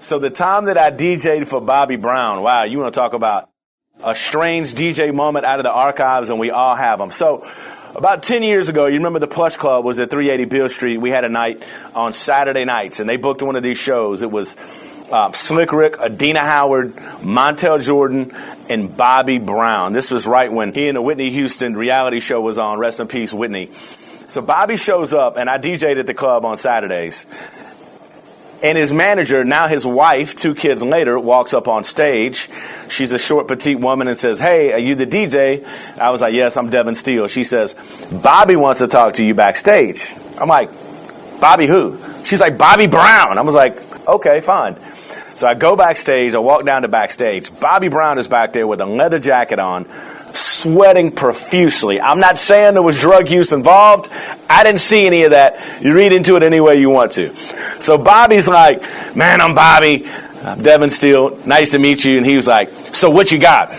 So the time that I DJed for Bobby Brown, wow, you want to talk about a strange DJ moment out of the archives, and we all have them. So about 10 years ago, you remember the Plush Club was at 380 Beale Street. We had a night on Saturday nights, and they booked one of these shows. It was Slick Rick, Adina Howard, Montel Jordan, and Bobby Brown. This was right when he and the Whitney Houston reality show was on. Rest in peace, Whitney. So Bobby shows up, and I DJed at the club on Saturdays. And his manager, now his wife, 2 kids later, walks up on stage. She's a short, petite woman and says, "Hey, are you the DJ?" I was like, "Yes, I'm Devin Steel." She says, "Bobby wants to talk to you backstage." I'm like, "Bobby who?" She's like, "Bobby Brown." I was like, "Okay, fine." So I go backstage. I walk down to backstage. Bobby Brown is back there with a leather jacket on, sweating profusely. I'm not saying there was drug use involved. I didn't see any of that. You read into it any way you want to. So Bobby's like, "Man, I'm Bobby. I'm Devin Steel. Nice to meet you." And he was like, "So what you got?"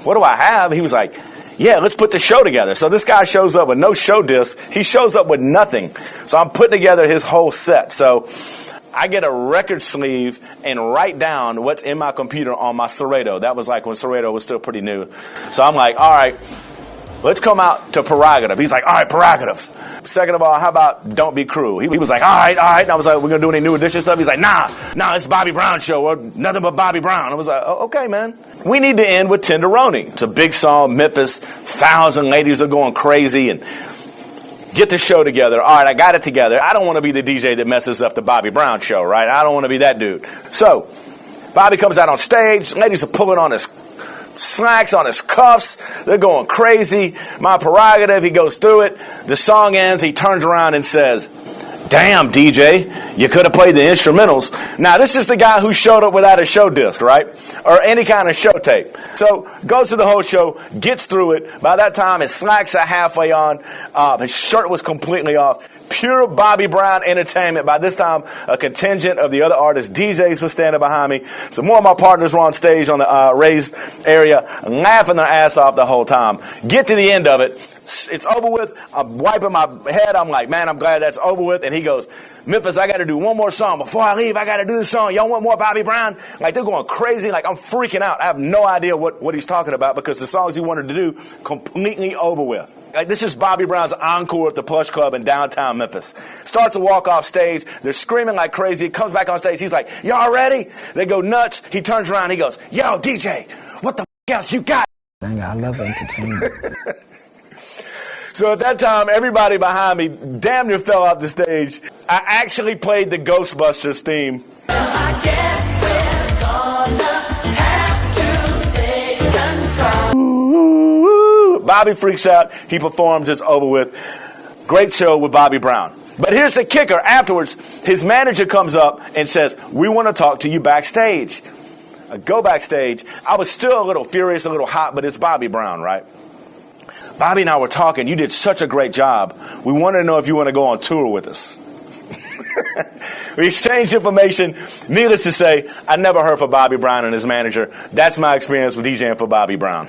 "What do I have?" He was like, "Yeah, let's put the show together." So this guy shows up with no show disc. He shows up with nothing. So I'm putting together his whole set. So I get a record sleeve and write down what's in my computer on my Serato. That was like when Serato was still pretty new. So I'm like, "All right, let's come out to Prerogative." He's like, "All right, Prerogative. Second of all, how about Don't Be Cruel?" He was like, all right. And I was like, "We're going to do any new edition stuff?" He's like, nah, it's Bobby Brown show or nothing but Bobby Brown. I was like, "Oh, okay, man." We need to end with Tenderoni. It's a big song, Memphis. 1,000 ladies are going crazy and get the show together. All right, I got it together. I don't want to be the DJ that messes up the Bobby Brown show, right? I don't want to be that dude. So Bobby comes out on stage. Ladies are pulling on his slacks, on his cuffs. They're going crazy. My Prerogative, he goes through it. The song ends. He turns around and says, "Damn, DJ, you could have played the instrumentals." Now, this is the guy who showed up without a show disc, right? Or any kind of show tape. So, goes through the whole show, gets through it. By that time, his slacks are halfway on. His shirt was completely off. Pure Bobby Brown entertainment. By this time, a contingent of the other artists, DJs, was standing behind me. Some more of my partners were on stage on the raised area, laughing their ass off the whole time. Get to the end of it. It's over with. I'm wiping my head. I'm like, "Man, I'm glad that's over with." And he goes, "Memphis, I got to do one more song. Before I leave, I got to do the song. Y'all want more Bobby Brown?" Like, they're going crazy. Like, I'm freaking out. I have no idea what he's talking about because the songs he wanted to do, completely over with. Like, this is Bobby Brown's encore at the Plush Club in downtown Memphis. Starts to walk off stage. They're screaming like crazy. He comes back on stage. He's like, "Y'all ready?" They go nuts. He turns around. He goes, "Yo, DJ, what the else you got?" Dang, I love entertainment. So at that time, everybody behind me damn near fell off the stage. I actually played the Ghostbusters theme. I guess we're gonna have to take control. Bobby freaks out. He performs. It's over with. Great show with Bobby Brown. But here's the kicker. Afterwards, his manager comes up and says, "We want to talk to you backstage." I go backstage. I was still a little furious, a little hot, but it's Bobby Brown, right? "Bobby and I were talking. You did such a great job. We wanted to know if you want to go on tour with us." We exchanged information. Needless to say, I never heard from Bobby Brown and his manager. That's my experience with DJing for Bobby Brown.